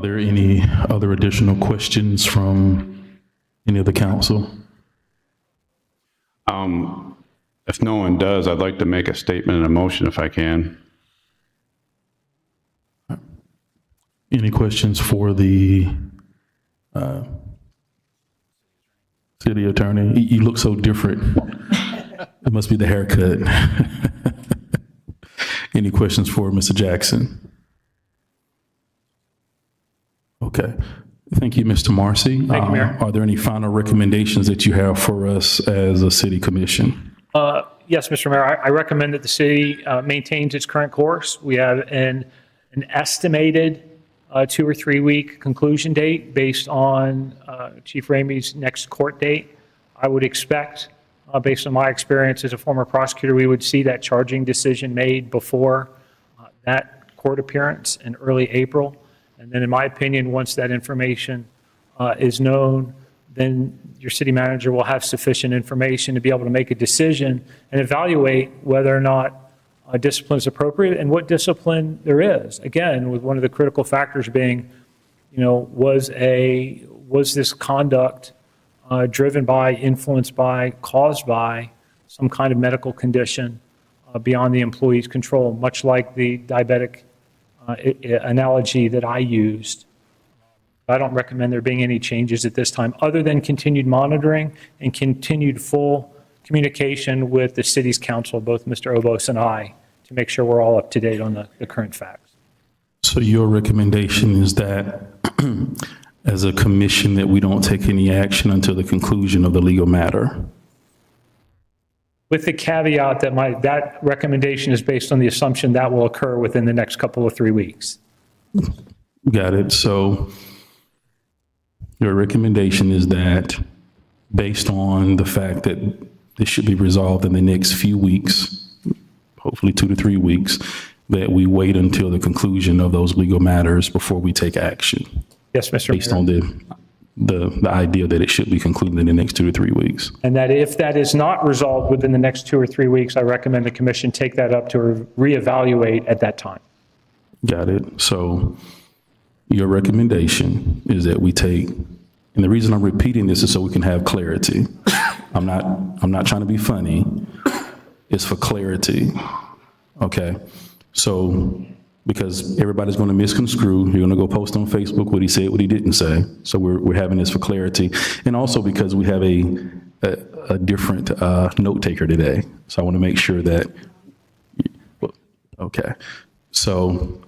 there any other additional questions from any of the council? If no one does, I'd like to make a statement and a motion if I can. Any questions for the city attorney? You look so different. It must be the haircut. Any questions for Mr. Jackson? Okay. Thank you, Mr. Marcy. Thank you, Mayor. Are there any final recommendations that you have for us as a city commission? Yes, Mr. Mayor, I recommend that the city maintains its current course. We have an estimated 2 or 3 week conclusion date based on Chief Ramey's next court date. I would expect, based on my experience as a former prosecutor, we would see that charging decision made before that court appearance in early April. And then in my opinion, once that information is known, then your city manager will have sufficient information to be able to make a decision and evaluate whether or not discipline is appropriate and what discipline there is. Again, with one of the critical factors being, was this conduct driven by, influenced by, caused by some kind of medical condition beyond the employee's control, much like the diabetic analogy that I used. I don't recommend there being any changes at this time, other than continued monitoring and continued full communication with the city's council, both Mr. Obos and I, to make sure we're all up to date on the current facts. So your recommendation is that as a commission that we don't take any action until the conclusion of the legal matter? With the caveat that that recommendation is based on the assumption that will occur within the next couple of 3 weeks. Got it. So your recommendation is that based on the fact that this should be resolved in the next few weeks, hopefully 2 to 3 weeks, that we wait until the conclusion of those legal matters before we take action? Yes, Mr. Based Mayor. on the idea that it should be concluded in the next 2 to 3 weeks. And that if that is not resolved within the next 2 or 3 weeks, I recommend the commission take that up to reevaluate at that time. Got it. So your recommendation is that we take, and the reason I'm repeating this is so we can have clarity. I'm not trying to be funny. It's for clarity. Okay. So because everybody's going to misconstrue, you're going to go post on Facebook what he said, what he didn't say. So we're having this for clarity, and also because we have a different note taker today. So I want to make sure that. Okay. So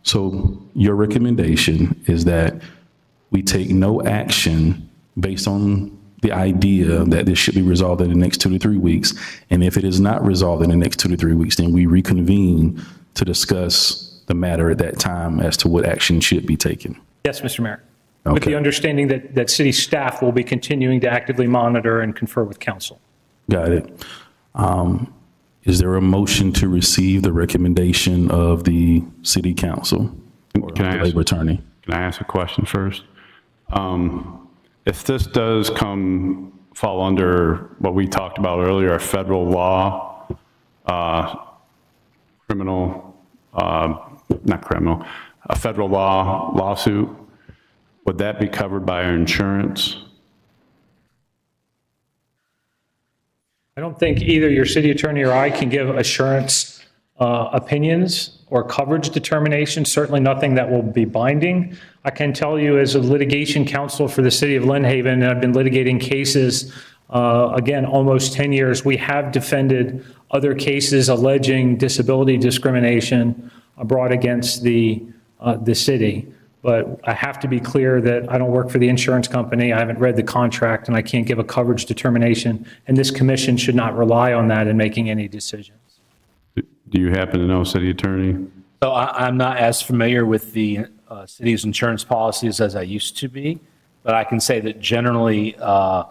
so your recommendation is that we take no action based on the idea that this should be resolved in the next 2 to 3 weeks, and if it is not resolved in the next 2 to 3 weeks, then we reconvene to discuss the matter at that time as to what action should be taken. Yes, Mr. Mayor. Okay. With the understanding that city staff will be continuing to actively monitor and confer with council. Got it. Is there a motion to receive the recommendation of the city council or the labor attorney? Can I ask a question first? If this does fall under what we talked about earlier, a federal law, a federal law lawsuit, would that be covered by our insurance? I don't think either your city attorney or I can give assurance opinions or coverage determinations, certainly nothing that will be binding. I can tell you as a litigation counsel for the city of Lynn Haven, and I've been litigating cases, again, almost 10 years, we have defended other cases alleging disability discrimination brought against the city. But I have to be clear that I don't work for the insurance company. I haven't read the contract, and I can't give a coverage determination. And this commission should not rely on that in making any decisions. Do you happen to know, city attorney? So I'm not as familiar with the city's insurance policies as I used to be, but I can say that generally a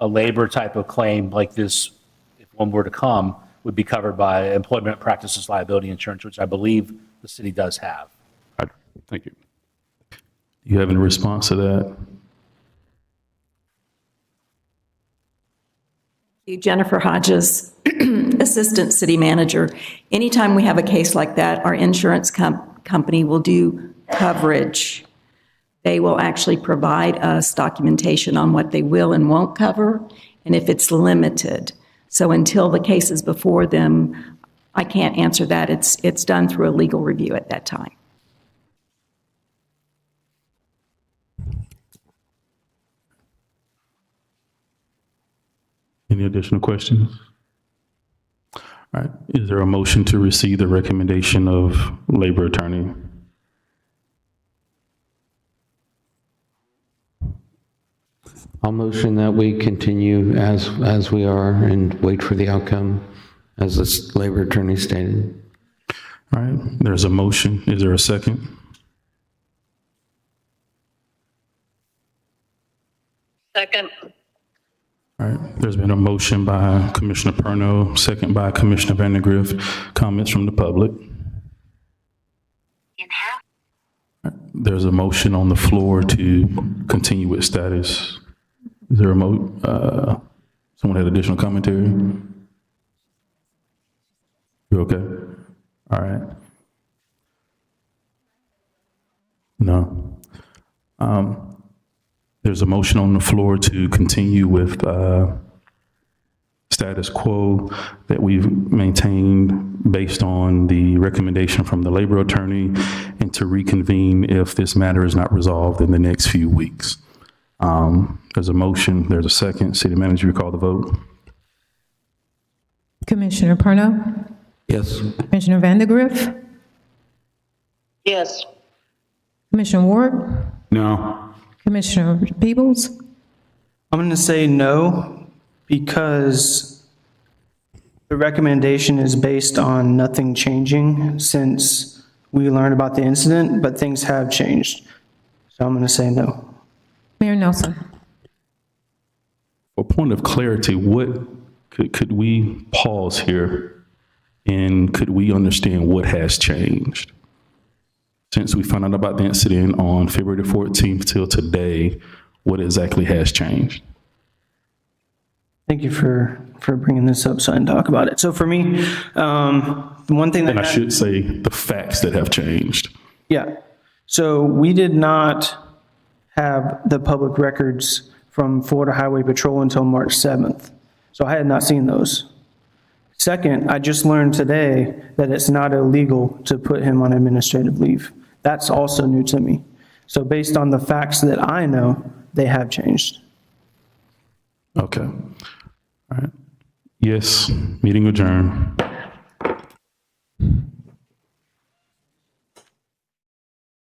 labor type of claim like this, if one were to come, would be covered by employment practices liability insurance, which I believe the city does have. Thank you. Do you have any response to that? Jennifer Hodges, Assistant City Manager. Anytime we have a case like that, our insurance company will do coverage, they will actually provide us documentation on what they will and won't cover, and if it's limited. So until the case is before them, I can't answer that. It's done through a legal review at that time. Any additional questions? All right, is there a motion to receive the recommendation of labor attorney? I'll motion that we continue as we are and wait for the outcome, as this labor attorney stated. All right, there's a motion. Is there a second? Second. All right, there's been a motion by Commissioner Perno, second by Commissioner Vandegrift. Comments from the public? There's a motion on the floor to continue with status. Is there a someone had additional commentary? You okay? All right. No. There's a motion on the floor to continue with status quo that we've maintained based on the recommendation from the labor attorney, and to reconvene if this matter is not resolved in the next few weeks. There's a motion, there's a second. City manager, you call the vote. Commissioner Perno? Yes. Commissioner Vandegrift? Yes. Commissioner Ward? No. Commissioner Peebles? I'm going to say no, because the recommendation is based on nothing changing since we learned about the incident, but things have changed. So I'm going to say no. Mayor Nelson? For point of clarity, what could we pause here and could we understand what has changed? Since we found out about the incident on February the 14th till today, what exactly has changed? Thank you for bringing this up so I can talk about it. So for me, the one thing that And I should say the facts that have changed. Yeah. So we did not have the public records from Florida Highway Patrol until March 7th. So I had not seen those. Second, I just learned today that it's not illegal to put him on administrative leave. That's also new to me. So based on the facts that I know, they have changed. Okay. All right. Yes, meeting adjourned.